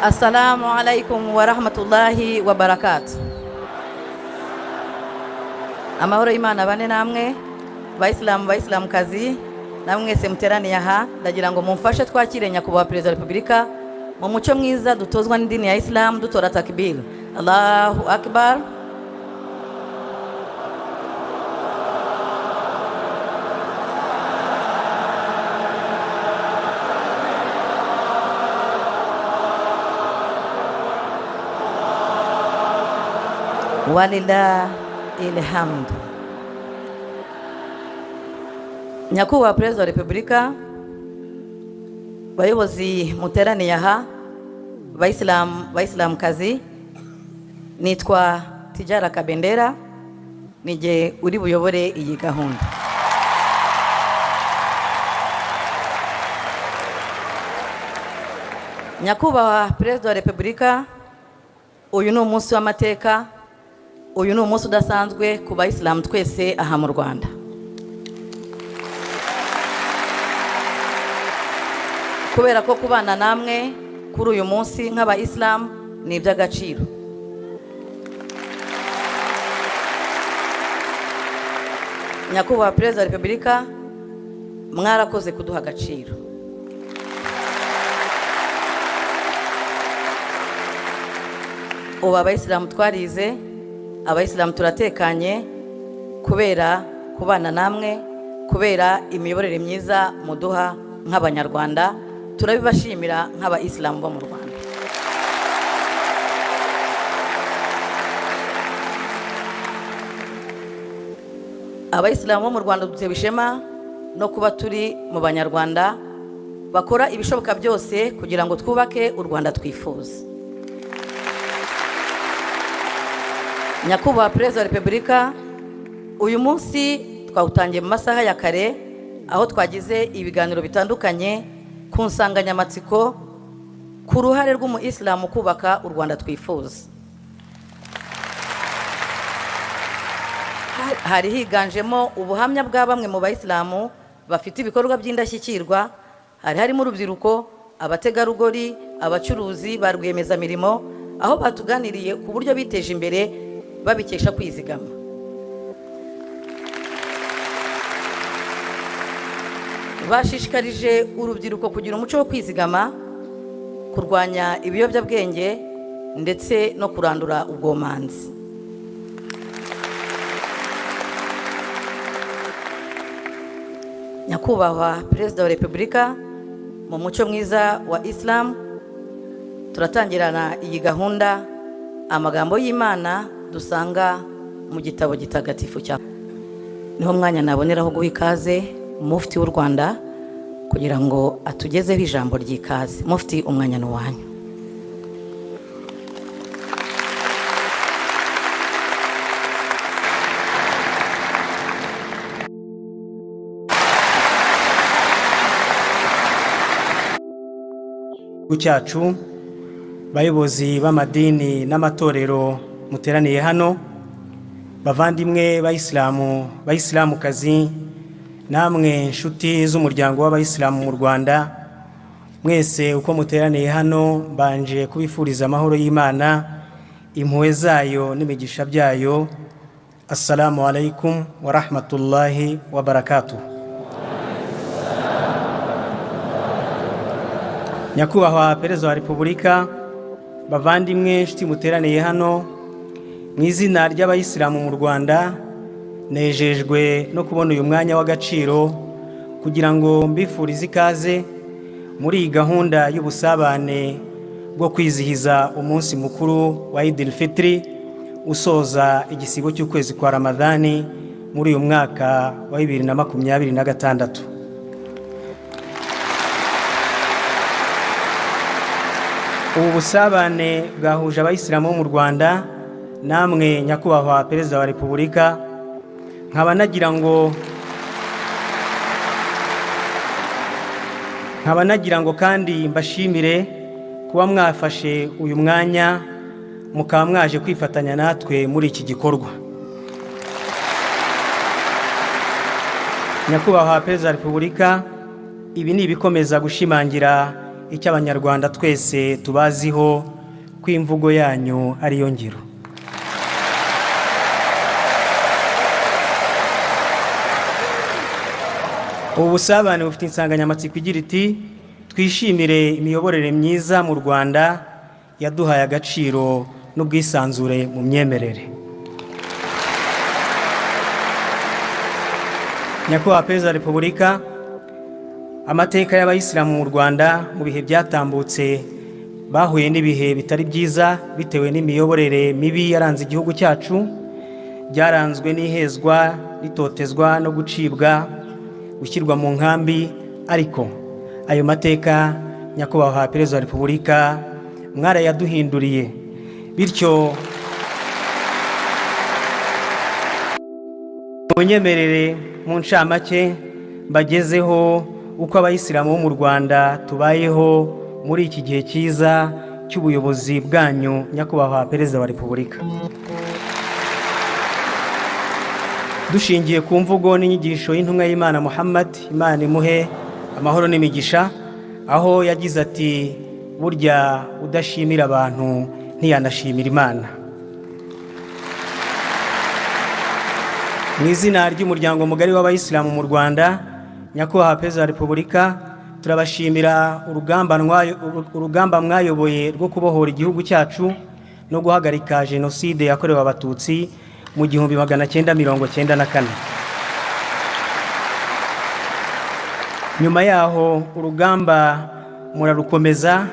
Assalamu alaikum wa rahmatullahi wa barakatuh. Amahoro y'Imana bane namwe Bayisilamu kazi namwe se muteraniye aha, ndagira ngo mumfashe twakire nyakubahwa Perezida wa Repubulika mu muco mwiza dutozwa n'idini ya Islam dutora takbir. Allahu akbar. Walillahil hamd. Nyakubahwa Perezida wa Repubulika, bayobozi muteraniye aha, Bayisilamu kazi, nitwa Tijara Kabendera, nije uri buyobore iyi gahunda. Nyakubahwa Perezida wa Repubulika, uyu ni umunsi w'amateka, uyu ni umunsi udasanzwe ku Bayisilamu twese aha mu Rwanda. Kubera ko kubana namwe kuri uyu munsi nk'Abayisilamu ni iby'agaciro. Nyakubahwa Perezida wa Repubulika, mwarakoze kuduha agaciro. Ubu Abayisilamu twarize, Abayisilamu turatekanye kubera kubana namwe, kubera imiyoborere myiza muduha nk'Abanyarwanda, turabibashimira nk'Abayisilamu bo mu Rwanda. Abayisilamu bo mu Rwanda duteye ishema no kuba turi mu Banyarwanda bakora ibishoboka byose kugira ngo twubake u Rwanda twifuza. Nyakubahwa Perezida wa Repubulika, uyu munsi twawutangiye mu masaha ya kare, aho twagize ibiganiro bitandukanye ku nsanganyamatsiko ku ruhare rw'Umuyisilamu kubaka u Rwanda twifuza. Hari higanjemo ubuhamya bwa bamwe mu Bayisilamu bafite ibikorwa by'indashyikirwa, hari harimo urubyiruko, abategarugori, abacuruzi, ba rwiyemezamirimo, aho batuganiriye ku buryo biteje imbere babikesha kwizigama. Bashishikarije urubyiruko kugira umuco wo kwizigama, kurwanya ibiyobyabwenge ndetse no kurandura ubwomanzi. Nyakubahwa Perezida wa Repubulika, mu muco mwiza wa Islam turatangirana iyi gahunda amagambo y'Imana dusanga mu gitabo gitagatifu cya. Niho mwanya naboneraho guha ikaze Mufti w'u Rwanda kugira ngo atugezeho ijambo ry'ikaze. Mufti, umwanya ni uwanyu. Cyacu, bayobozi b'amadini n'amatorero muteraniye hano, bavandimwe Bayisilamu kazi, namwe nshuti z'umuryango w'Abayisilamu mu Rwanda, mwese uko muteraniye hano mbanje kubifuriza amahoro y'Imana, impuhwe zayo n'imigisha byayo. Assalamu alaikum wa rahmatullahi wa barakatuh. Nyakubahwa Perezida wa Repubulika, bavandimwe nshuti muteraniye hano, mu izina ry'Abayisilamu mu Rwanda, nejejwe no kubona uyu mwanya w'agaciro kugira ngo mbifurize ikaze muri iyi gahunda y'ubusabane bwo kwizihiza umunsi mukuru wa Eid al-Fitr usoza igisibo cy'ukwezi kwa Ramadhani muri uyu mwaka wa 2026. Ubu busabane bwahuje Abayisilamu mu Rwanda, namwe Nyakubahwa Perezida wa Repubulika, nkaba nagira ngo kandi mbashimire kuba mwafashe uyu mwanya mukaba mwaje kwifatanya natwe muri iki gikorwa. Nyakubahwa Perezida wa Repubulika, ibi ni ibikomeza gushimangira icyo abanyarwanda twese tubaziho ko imvugo yanyu ariyo ngiro. Ubu busabane bufite insanganyamatsiko igira iti twishimire imiyoborere myiza mu Rwanda yaduhaye agaciro n'ubwisanzure mu myemerere. Nyakubahwa Perezida wa Repubulika, amateka y'abayisilamu mu Rwanda mu bihe byatambutse bahuye n'ibihe bitari byiza bitewe n'imiyoborere mibi yaranze igihugu cyacu, byaranzwe n'ihezwa, n'itotezwa no gucibwa, gushyirwa mu nkambi, ariko ayo mateka Nyakubahwa Perezida wa Repubulika mwarayaduhinduriye, bityo munyemerere mu ncamake bagezeho uko abayisilamu bo mu Rwanda tubayeho muri iki gihe cyiza cy'ubuyobozi bwanyu Nyakubahwa Perezida wa Repubulika. Dushingiye ku mvugo n'inyigisho y'intumwa y'Imana Muhammad, Imana imuhe amahoro n'imigisha, aho yagize ati burya udashimira abantu ntiyanashimira Imana. Mu izina ry'umuryango mugari w'abayisilamu mu Rwanda, Nyakubahwa Perezida wa Repubulika, turabashimira urugamba mwayoboye rwo kubohora igihugu cyacu no guhagarika jenoside yakorewe abatutsi mu 1994. Nyuma yaho urugamba murarukomeza,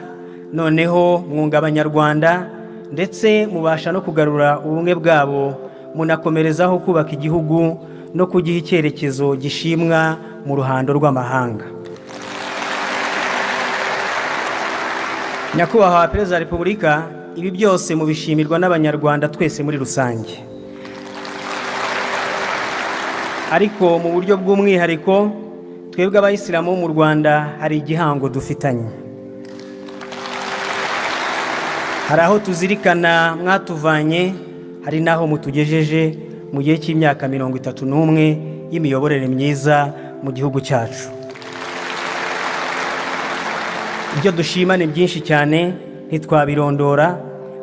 noneho mwunga abanyarwanda ndetse mubasha no kugarura ubumwe bwabo, munakomerezaho kubaka igihugu no kugiha icyerekezo gishimwa mu ruhando rw'amahanga. Nyakubahwa Perezida wa Repubulika, ibi byose mubishimirwa n'abanyarwanda twese muri rusange, ariko mu buryo bw'umwihariko twebwe abayisilamu bo mu Rwanda hari igihango dufitanye. Hari aho tuzirikana mwatuvanye, hari naho mutugejeje mu gihe cy'imyaka 31 y'imiyoborere myiza mu gihugu cyacu. Ibyo dushima ni byinshi cyane ntitwabirondora,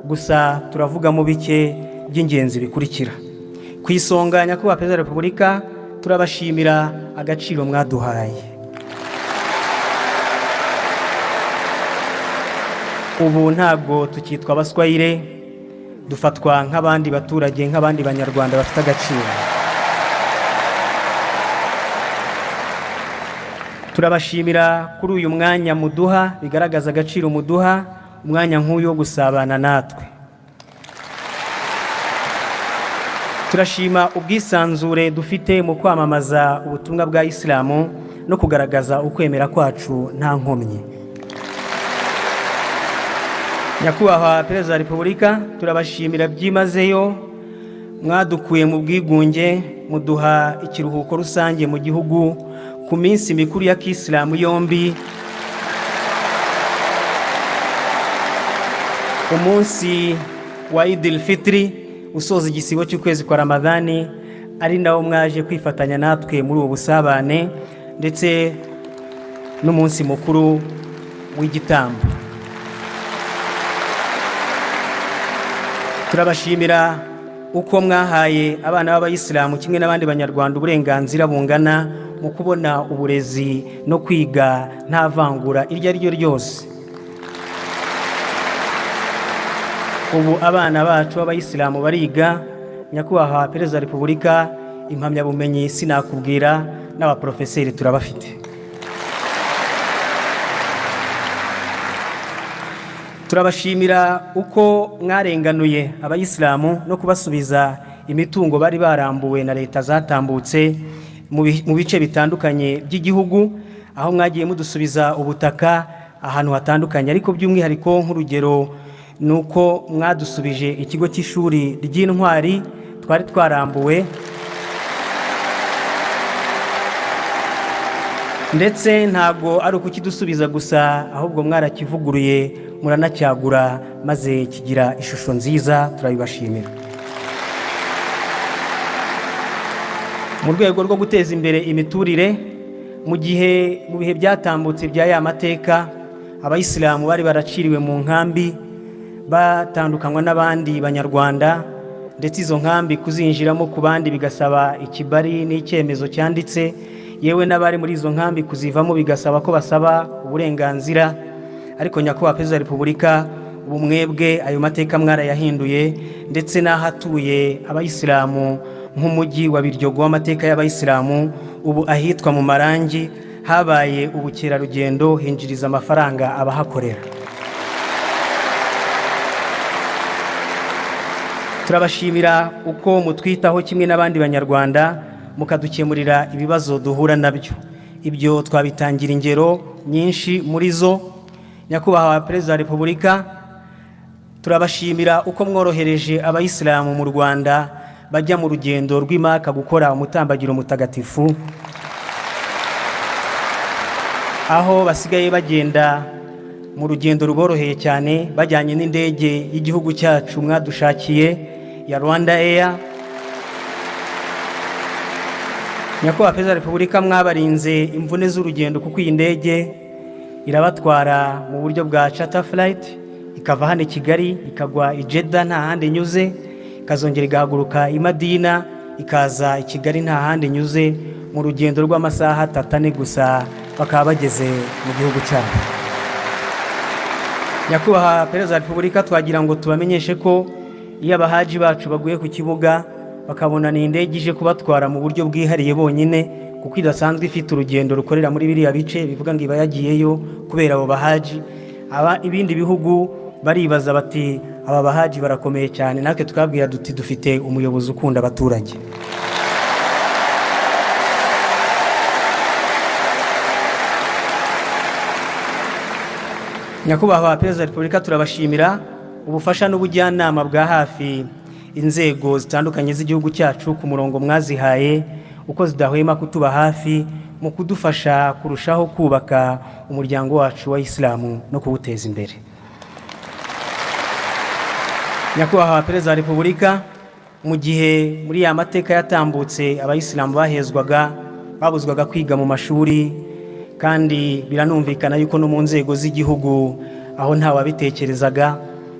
gusa turavuga mu bike by'ingenzi bikurikira. Ku isonga Nyakubahwa Perezida wa Repubulika, turabashimira agaciro mwaduhaye. Ubu ntabwo tukitwa abaswayire, dufatwa nk'abandi baturage, nk'abandi banyarwanda bafite agaciro. Turabashimira kuri uyu mwanya muduha, bigaragaza agaciro muduha, umwanya nk'uyu wo gusabana natwe. Turashima ubwisanzure dufite mu kwamamaza ubutumwa bwa Isilamu no kugaragaza ukwemera kwacu nta nkomyi. Nyakubahwa Perezida wa Repubulika, turabashimira byimazeyo, mwadukuye mu bwigunge, muduha ikiruhuko rusange mu gihugu ku minsi mikuru ya Kisilamu yombi, umunsi wa Idil Fitri usoza igisibo cy'ukwezi kwa Ramadhani, ari nawo mwaje kwifatanya natwe muri ubu busabane, ndetse n'umunsi mukuru w'igitambo. Turabashimira uko mwahaye abana b'abayisilamu kimwe n'abandi banyarwanda uburenganzira bungana mu kubona uburezi no kwiga nta vangura iryo ari ryo ryose. Ubu abana bacu b'abayisilamu bariga. Nyakubahwa Perezida wa Repubulika, impamyabumenyi sinakubwira, n'abaprofeseri turabafite. Turabashimira uko mwarenganuye abayisilamu no kubasubiza imitungo bari barambuwe na leta zatambutse mu bice bitandukanye by'igihugu, aho mwagiye mudusubiza ubutaka ahantu hatandukanye, ariko by'umwihariko nk'urugero nuko mwadusubije ikigo cy'ishuri ry'intwari twari twarambuwe, ndetse ntago ari ukukidusubiza gusa, ahubwo mwarakivuguruye muranacyagura maze kigira ishusho nziza. Turabibashimira. Mu rwego rwo guteza imbere imiturire mu bihe byatambutse bya ya mateka, abayisilamu bari baraciriwe mu nkambi batandukanywa n'abandi banyarwanda, ndetse izo nkambi kuzinjiramo ku bandi bigasaba ikibari n'icyemezo cyanditse, yewe n'abari muri izo nkambi kuzivamo bigasaba ko basaba uburenganzira. Ariko nyakubahwa Perezida wa Repubulika, ubu mwebwe ayo mateka mwarayahinduye, ndetse n'ahatuye abayisilamu nk'umujyi wa Biryogo w'amateka y'abayisilamu, ubu ahitwa mu Marangi habaye ubukerarugendo, hinjiriza amafaranga abahakorera. Turabashimira uko mutwitaho kimwe n'abandi banyarwanda, mukadukemurira ibibazo duhura nabyo. Ibyo twabitangira ingero nyinshi muri zo. Nyakubahwa Perezida wa Repubulika, turabashimira uko mworohereje abayisilamu mu Rwanda bajya mu rugendo rw'Imaka gukora umutambagiro mutagatifu, aho basigaye bagenda mu rugendo ruboroheye cyane bajyanye n'indege y'igihugu cyacu mwadushakiye ya Rwanda Air. Nyakubahwa Perezida wa Repubulika, mwabarinze imvune z'urugendo kuko iyi ndege irabatwara mu buryo bwa charter flight, ikava hano i Kigali ikagwa i Jeddah nta handi inyuze, ikazongera igahaguruka i Madina ikaza i Kigali nta handi inyuze, mu rugendo rw'amasaha 3 gusa bakaba bageze mu gihugu cyabo. Nyakubahwa Perezida wa Repubulika, twagira ngo tubamenyeshe ko iyo abahaji bacu baguye ku kibuga bakabona ni indege ije kubatwara mu buryo bwihariye bonyine, kuko idasanzwe ifite urugendo rukorera muri biriya bice, bivuga ngo iba yagiyeyo kubera abo bahaji. Ibindi bihugu baribaza bati aba bahaji barakomeye cyane, natwe twabwira duti dufite umuyobozi ukunda abaturage. Nyakubahwa Perezida wa Repubulika, turabashimira ubufasha n'ubujyanama bwa hafi inzego zitandukanye z'igihugu cyacu ku murongo mwazihaye, uko zidahwema kutuba hafi mu kudufasha kurushaho kubaka umuryango wacu wa Islamu no kuwuteza imbere. Nyakubahwa Perezida wa Repubulika, mu gihe muri ya mateka yatambutse abayisilamu bahezwaga, babuzwaga kwiga mu mashuri, kandi biranumvikana yuko no mu nzego z'igihugu aho nta wabitekerezaga,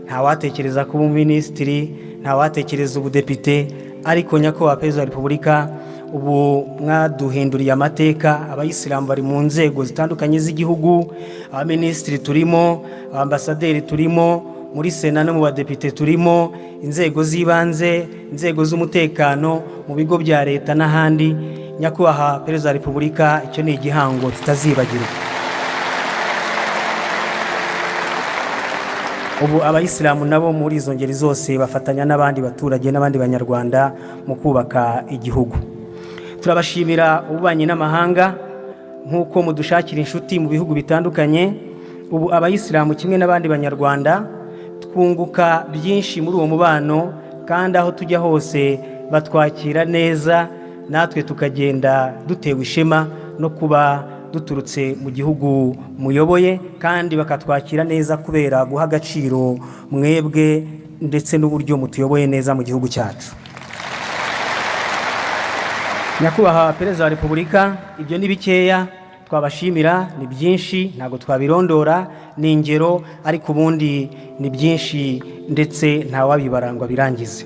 nta watekereza kuba umuminisitiri, nta watekereza ubudepite, ariko Nyakubahwa Perezida wa Repubulika, ubu mwaduhinduriye amateka. Abayisilamu bari mu nzego zitandukanye z'igihugu, abaminisitiri turimo, abambasaderi turimo, muri Sena no mu badepite turimo, inzego z'ibanze, inzego z'umutekano, mu bigo bya leta n'ahandi. Nyakubahwa Perezida wa Repubulika, icyo ni igihango tutazibagirwa. Ubu abayisilamu nabo muri izo ngeri zose bafatanya n'abandi baturage n'abandi banyarwanda mu kubaka igihugu. Turabashimira ububanyi n'amahanga, nk'uko mudushakira inshuti mu bihugu bitandukanye. Ubu abayisilamu kimwe n'abandi banyarwanda twunguka byinshi muri uwo mubano, kandi aho tujya hose batwakira neza, natwe tukagenda dutewe ishema no kuba duturutse mu gihugu muyoboye, kandi bakatwakira neza kubera guha agaciro mwebwe ndetse n'uburyo mutuyoboye neza mu gihugu cyacu. Nyakubahwa Perezida wa Repubulika, ibyo ni bikeya twabashimira, ni byinshi ntabwo twabirondora, ni ingero, ariko ubundi ni byinshi ndetse nta wabibarangwa birangize.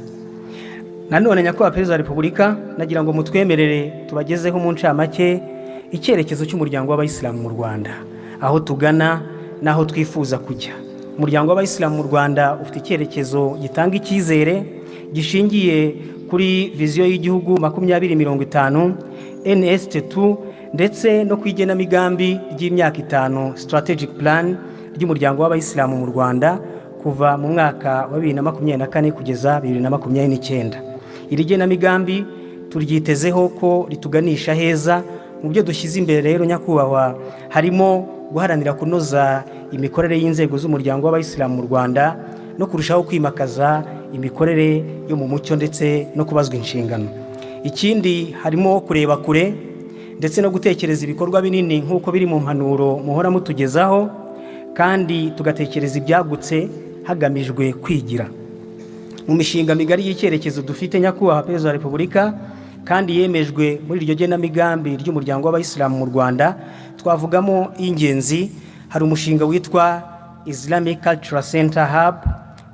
Nanone Nyakubahwa Perezida wa Repubulika, nagira ngo mutwemerere tubagezeho mu ncamake icyerekezo cy'umuryango w'abayisilamu mu Rwanda, aho tugana n'aho twifuza kujya. Umuryango w'abayisilamu mu Rwanda ufite icyerekezo gitanga icyizere, gishingiye kuri viziyo y'igihugu 2050 NST2, ndetse no kwigena migambi ry'imyaka 5 strategic plan ry'umuryango w'abayisilamu mu Rwanda kuva mu mwaka wa 2024 kugeza 2029. Iri gena migambi turyitezeho ko rituganisha heza. Mu byo dushyize imbere rero Nyakubahwa, harimo guharanira kunoza imikorere y'inzego z'umuryango w'abayisilamu mu Rwanda no kurushaho kwimakaza imikorere yo mu mucyo ndetse no kubazwa inshingano. Ikindi harimo kureba kure ndetse no gutekereza ibikorwa binini nk'uko biri mu mpanuro muhora mutugezaho, kandi tugatekereza ibyagutse hagamijwe kwigira. Mu mishinga migari y'icyerekezo dufite Nyakubahwa Perezida wa Repubulika, kandi yemejwe muri iryo genamigambi ry'umuryango w'abayisilamu mu Rwanda, twavugamo ingenzi hari umushinga witwa Islamic Cultural Center Hub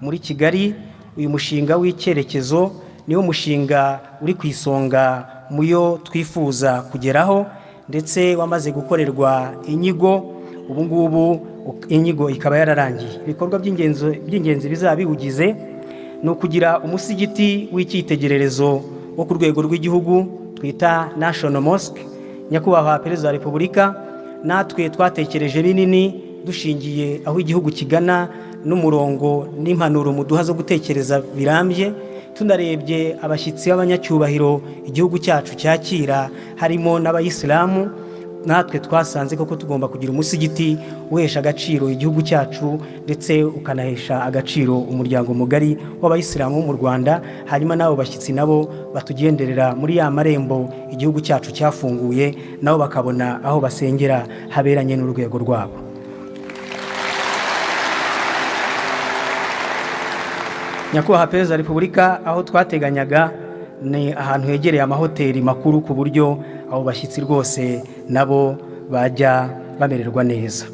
muri Kigali. Uyu mushinga w'icyerekezo niwo mushinga uri ku isonga muyo twifuza kugeraho, ndetse wamaze gukorerwa inyigo. Ubu ngubu inyigo ikaba yararangiye. Ibikorwa by'ingenzi bizaba biwugize ni ukugira umusigiti w'icyitegererezo wo ku rwego rw'igihugu twita National Mosque. Nyakubahwa Perezida wa Repubulika, natwe twatekereje binini dushingiye aho igihugu kigana n'umurongo n'impanuro muduha zo gutekereza birambye. Tunarebye abashyitsi b'abanyacyubahiro igihugu cyacu cyakira harimo n'abayisilamu, natwe twasanze koko tugomba kugira umusigiti uhesha agaciro igihugu cyacu, ndetse ukanahesha agaciro umuryango mugari w'abayisilamu wo mu Rwanda. Hanyuma nabo bashyitsi nabo batugenderera muri ya marembo igihugu cyacu cyafunguye, nabo bakabona aho basengera haberanye n'urwego rwabo. Nyakubahwa Perezida wa Repubulika, aho twateganyaga ni ahantu hegereye amahoteli makuru ku buryo abo bashyitsi rwose nabo bajya bamererwa neza.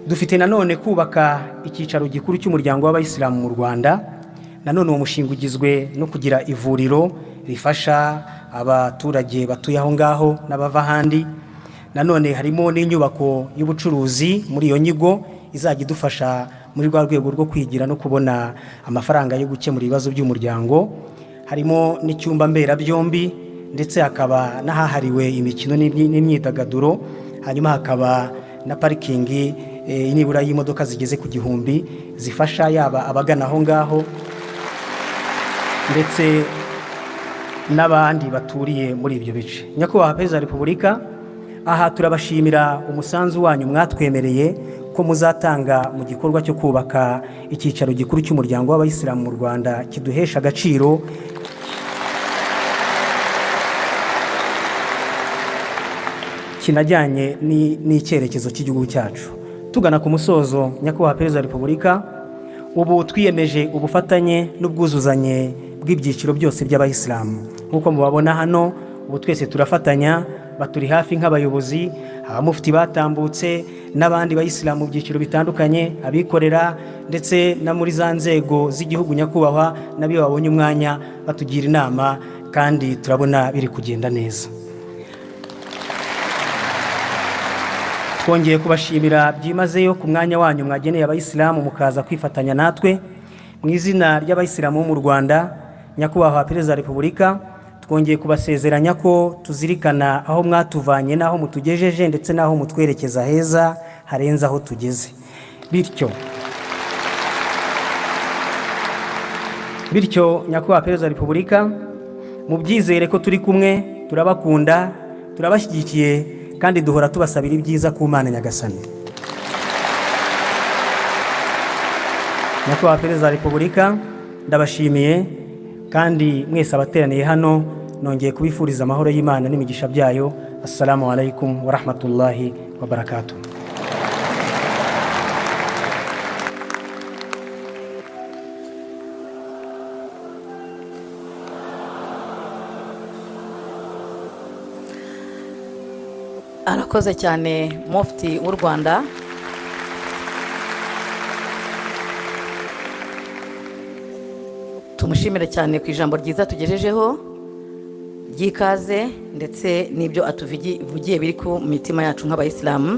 Dufite nanone kubaka icyicaro gikuru cy'umuryango w'abayisilamu mu Rwanda. Nanone uwo mushinga ugizwe no kugira ivuriro rifasha abaturage batuye aho ngaho n'abava ahandi. Nanone harimo n'inyubako y'ubucuruzi muri iyo nyigo izajya idufasha muri rwa rwego rwo kwigira no kubona amafaranga yo gukemura ibibazo by'umuryango. Harimo n'icyumba mberabyombi, ndetse hakaba n'ahahariwe imikino n'imyidagaduro. Hanyuma hakaba na parikingi nibura y'imodoka zigeze ku 1000 zifasha yaba abagana aho ngaho ndetse n'abandi baturiye muri ibyo bice. Nyakubahwa Perezida wa Repubulika, aha turabashimira umusanzu wanyu mwatwemereye ko muzatanga mu gikorwa cyo kubaka icyicaro gikuru cy'umuryango w'abayisilamu mu Rwanda kiduhesha agaciro kinajyanye n'icyerekezo cy'igihugu cyacu. Tugana ku musozo, Nyakubahwa Perezida wa Repubulika, ubu twiyemeje ubufatanye n'ubwuzuzanye bw'ibyiciro byose by'abayisilamu. Nk'uko mubabona hano, ubu twese turafatanya, baturi hafi nk'abayobozi, abamufti batambutse n'abandi bayisilamu mu byiciro bitandukanye, abikorera ndetse na muri za nzego z'igihugu. Nyakubahwa, nabyo babonye umwanya batugira inama, kandi turabona biri kugenda neza. Twongeye kubashimira byimazeyo ku mwanya wanyu mwageneye abayisilamu mukaza kwifatanya natwe. Mu izina ry'abayisilamu mu Rwanda, Nyakubahwa Perezida wa Repubulika, twongeye kubasezeranya ko tuzirikana aho mwatuvanye n'aho mutugejeje, ndetse n'aho mutwerekeza heza harenze aho tugeze. Bityo Nyakubahwa Perezida wa Repubulika, mubyizere ko turi kumwe, turabakunda, turabashyigikiye, kandi duhora tubasabira ibyiza ku Mana Nyagasani. Nyakubahwa Perezida wa Repubulika, ndabashimiye, kandi mwese abateraniye hano nongeye kubifuriza amahoro y'Imana n'imigisha byayo. Assalamu alaikum wa rahmatullahi wa barakatuh. Arakoze cyane Mufti w'u Rwanda. Tumushimire cyane ku ijambo ryiza tugejejeho ry'ikaze, ndetse n'ibyo atuvugiye biri ku mitima yacu nk'abayisilamu.